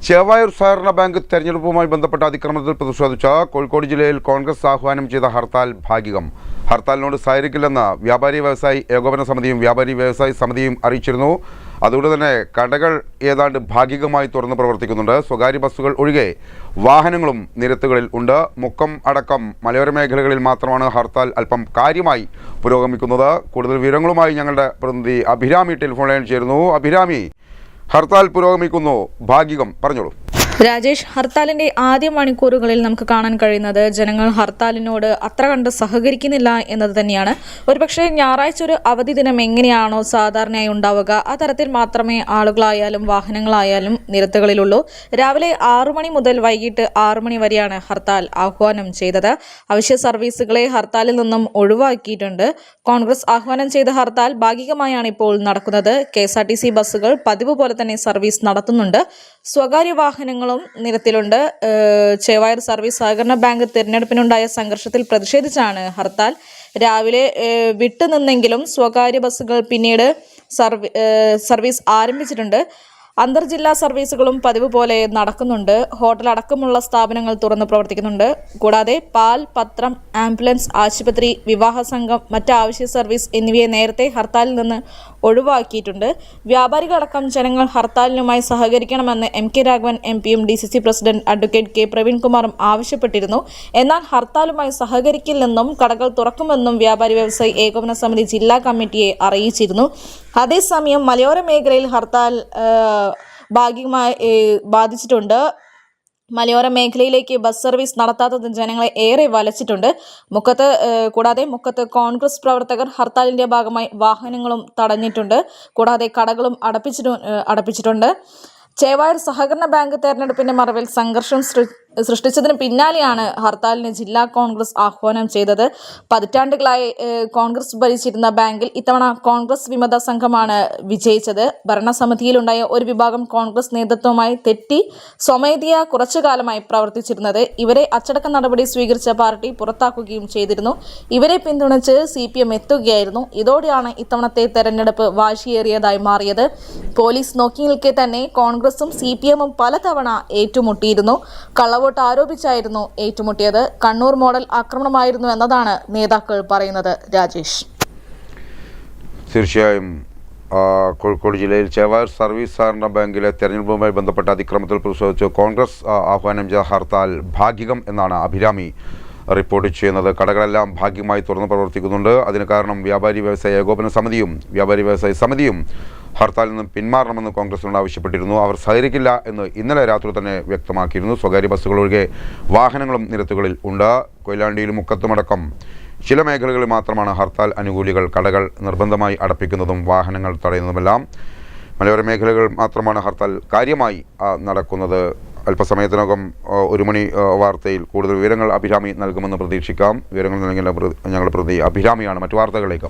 ചേവായൂർ സഹകരണ ബാങ്ക് തെരഞ്ഞെടുപ്പുമായി ബന്ധപ്പെട്ട അതിക്രമത്തിൽ പ്രതിഷേധിച്ച കോഴിക്കോട് ജില്ലയിൽ കോൺഗ്രസ് ആഹ്വാനം ചെയ്ത ഹർത്താൽ ഭാഗികം. ഹർത്താലിനോട് സഹകരിക്കില്ലെന്ന് വ്യാപാരി വ്യവസായി ഏകോപന സമിതിയും വ്യാപാരി വ്യവസായി സമിതിയും അറിയിച്ചിരുന്നു. അതുകൊണ്ട് തന്നെ കടകൾ ഏതാണ്ട് ഭാഗികമായി തുറന്ന് പ്രവർത്തിക്കുന്നുണ്ട്. സ്വകാര്യ ബസ്സുകൾ ഒഴികെ വാഹനങ്ങളും നിരത്തുകളിൽ ഉണ്ട്. മുക്കം അടക്കം മലയോര മേഖലകളിൽ മാത്രമാണ് ഹർത്താൽ അല്പം കാര്യമായി പുരോഗമിക്കുന്നത്. കൂടുതൽ വിവരങ്ങളുമായി ഞങ്ങളുടെ പ്രതിനിധി അഭിരാമി ടെലിഫോൺ ലൈൻ ചേരുന്നു. അഭിരാമി, ഹർത്താൽ പുരോഗമിക്കുന്നു, ഭാഗികം, പറഞ്ഞോളൂ. രാജേഷ്, ഹർത്താലിന്റെ ആദ്യ മണിക്കൂറുകളിൽ നമുക്ക് കാണാൻ കഴിയുന്നത് ജനങ്ങൾ ഹർത്താലിനോട് അത്ര കണ്ട് സഹകരിക്കുന്നില്ല എന്നത് തന്നെയാണ്. ഒരുപക്ഷെ ഞായറാഴ്ച ഒരു അവധി ദിനം എങ്ങനെയാണോ സാധാരണയായി ഉണ്ടാവുക, ആ തരത്തിൽ മാത്രമേ ആളുകളായാലും വാഹനങ്ങളായാലും നിരത്തുകളിലുള്ളൂ. രാവിലെ 6 മണി മുതൽ വൈകിട്ട് 6 മണി വരെയാണ് ഹർത്താൽ ആഹ്വാനം ചെയ്തത്. അവശ്യ സർവീസുകളെ ഹർത്താലിൽ നിന്നും ഒഴിവാക്കിയിട്ടുണ്ട്. കോൺഗ്രസ് ആഹ്വാനം ചെയ്ത ഹർത്താൽ ഭാഗികമായാണ് ഇപ്പോൾ നടക്കുന്നത്. KSRTC ബസ്സുകൾ പതിവ് പോലെ തന്നെ സർവീസ് നടത്തുന്നുണ്ട്. സ്വകാര്യ വാഹനങ്ങളും നിരത്തിലുണ്ട്. ചേവായൂർ സർവീസ് സഹകരണ ബാങ്ക് തിരഞ്ഞെടുപ്പിനുണ്ടായ സംഘർഷത്തിൽ പ്രതിഷേധിച്ചാണ് ഹർത്താൽ. രാവിലെ വിട്ടുനിന്നെങ്കിലും സ്വകാര്യ ബസ്സുകൾ പിന്നീട് സർവീസ് ആരംഭിച്ചിട്ടുണ്ട്. അന്തർജില്ലാ സർവീസുകളും പതിവ് പോലെ നടക്കുന്നുണ്ട്. ഹോട്ടൽ അടക്കമുള്ള സ്ഥാപനങ്ങൾ തുറന്ന് പ്രവർത്തിക്കുന്നുണ്ട്. കൂടാതെ പാൽ, പത്രം, ആംബുലൻസ്, ആശുപത്രി, വിവാഹ സംഘം, മറ്റ് ആവശ്യ സർവീസ് എന്നിവയെ നേരത്തെ ഹർത്താലിൽ നിന്ന് ഒഴിവാക്കിയിട്ടുണ്ട്. വ്യാപാരികളടക്കം ജനങ്ങൾ ഹർത്താലിനുമായി സഹകരിക്കണമെന്ന് MK രാഘവൻ MPയും DCC പ്രസിഡന്റ് അഡ്വക്കേറ്റ് K പ്രവീൺകുമാറും ആവശ്യപ്പെട്ടിരുന്നു. എന്നാൽ ഹർത്താലുമായി സഹകരിക്കില്ലെന്നും കടകൾ തുറക്കുമെന്നും വ്യാപാരി വ്യവസായി ഏകോപന സമിതി ജില്ലാ കമ്മിറ്റിയെ അറിയിച്ചിരുന്നു. അതേസമയം മലയോര മേഖലയിൽ ഹർത്താൽ ഭാഗികമായി ബാധിച്ചിട്ടുണ്ട്. മലയോര മേഖലയിലേക്ക് ബസ് സർവീസ് നടത്താത്തത് ജനങ്ങളെ ഏറെ വലച്ചിട്ടുണ്ട്. മുക്കത്ത് കോൺഗ്രസ് പ്രവർത്തകർ ഹർത്താലിന്റെ ഭാഗമായി വാഹനങ്ങളും തടഞ്ഞിട്ടുണ്ട്. കൂടാതെ കടകളും അടപ്പിച്ചിട്ടുണ്ട്. ചേവായൂർ സഹകരണ ബാങ്ക് തെരഞ്ഞെടുപ്പിന്റെ മറവിൽ സംഘർഷം സൃഷ്ടിച്ചതിന് പിന്നാലെയാണ് ഹർത്താലിന് ജില്ലാ കോൺഗ്രസ് ആഹ്വാനം ചെയ്തത്. പതിറ്റാണ്ടുകളായി കോൺഗ്രസ് ഭരിച്ചിരുന്ന ബാങ്കിൽ ഇത്തവണ കോൺഗ്രസ് വിമത സംഘമാണ് വിജയിച്ചത്. ഭരണസമിതിയിലുണ്ടായ ഒരു വിഭാഗം കോൺഗ്രസ് നേതൃത്വവുമായി തെറ്റി സ്വമേധയാ കുറച്ചു കാലമായി പ്രവർത്തിച്ചിരുന്നത്. ഇവരെ അച്ചടക്ക നടപടി സ്വീകരിച്ച പാർട്ടി പുറത്താക്കുകയും ചെയ്തിരുന്നു. ഇവരെ പിന്തുണച്ച് CPM എത്തുകയായിരുന്നു. ഇതോടെയാണ് ഇത്തവണത്തെ തെരഞ്ഞെടുപ്പ് വാശിയേറിയതായി മാറിയത്. പോലീസ് നോക്കി നിൽക്കെ തന്നെ കോൺഗ്രസും CPMഉം പലതവണ ഏറ്റുമുട്ടിയിരുന്നു. കള്ളവോട്ട് ആരോപിച്ചായിരുന്നു ഏറ്റുമുട്ടിയത്. കണ്ണൂർ മോഡൽ ആക്രമണമായിരുന്നു എന്നതാണ് നേതാക്കൾ പറയുന്നത്. രാജേഷ്, തീർച്ചയായും കോഴിക്കോട് ജില്ലയിൽ ചേവായൂർ സർവീസ് സഹകരണ ബാങ്കിലെ തെരഞ്ഞെടുപ്പുമായി ബന്ധപ്പെട്ട അതിക്രമത്തിൽ പ്രതിഷേധിച്ച് കോൺഗ്രസ് ആഹ്വാനം ചെയ്ത ഹർത്താൽ ഭാഗികം എന്നാണ് അഭിരാമി റിപ്പോർട്ട് ചെയ്യുന്നത്. കടകളെല്ലാം ഭാഗികമായി തുറന്ന് പ്രവർത്തിക്കുന്നുണ്ട്. അതിന് കാരണം വ്യാപാരി വ്യവസായ ഏകോപന സമിതിയും വ്യാപാരി വ്യവസായ സമിതിയും ഹർത്താലിൽ നിന്നും പിന്മാറണമെന്ന് കോൺഗ്രസിനോട് ആവശ്യപ്പെട്ടിരുന്നു. അവർ സഹകരിക്കില്ല എന്ന് ഇന്നലെ രാത്രി തന്നെ വ്യക്തമാക്കിയിരുന്നു. സ്വകാര്യ ബസ്സുകൾ ഒഴികെ വാഹനങ്ങളും നിരത്തുകളിൽ ഉണ്ട്. കൊയിലാണ്ടിയിലും മുക്കത്തുമടക്കം ചില മേഖലകളിൽ മാത്രമാണ് ഹർത്താൽ അനുകൂലികൾ കടകൾ നിർബന്ധമായി അടപ്പിക്കുന്നതും വാഹനങ്ങൾ തടയുന്നതുമെല്ലാം. മലയോര മേഖലകൾ മാത്രമാണ് ഹർത്താൽ കാര്യമായി നടക്കുന്നത്. അല്പസമയത്തിനകം 1 മണി വാർത്തയിൽ കൂടുതൽ വിവരങ്ങൾ അഭിരാമി നൽകുമെന്ന് പ്രതീക്ഷിക്കാം. വിവരങ്ങൾ നൽകിയ ഞങ്ങളുടെ പ്രതി അഭിരാമിയാണ്. മറ്റു വാർത്തകളിലേക്ക്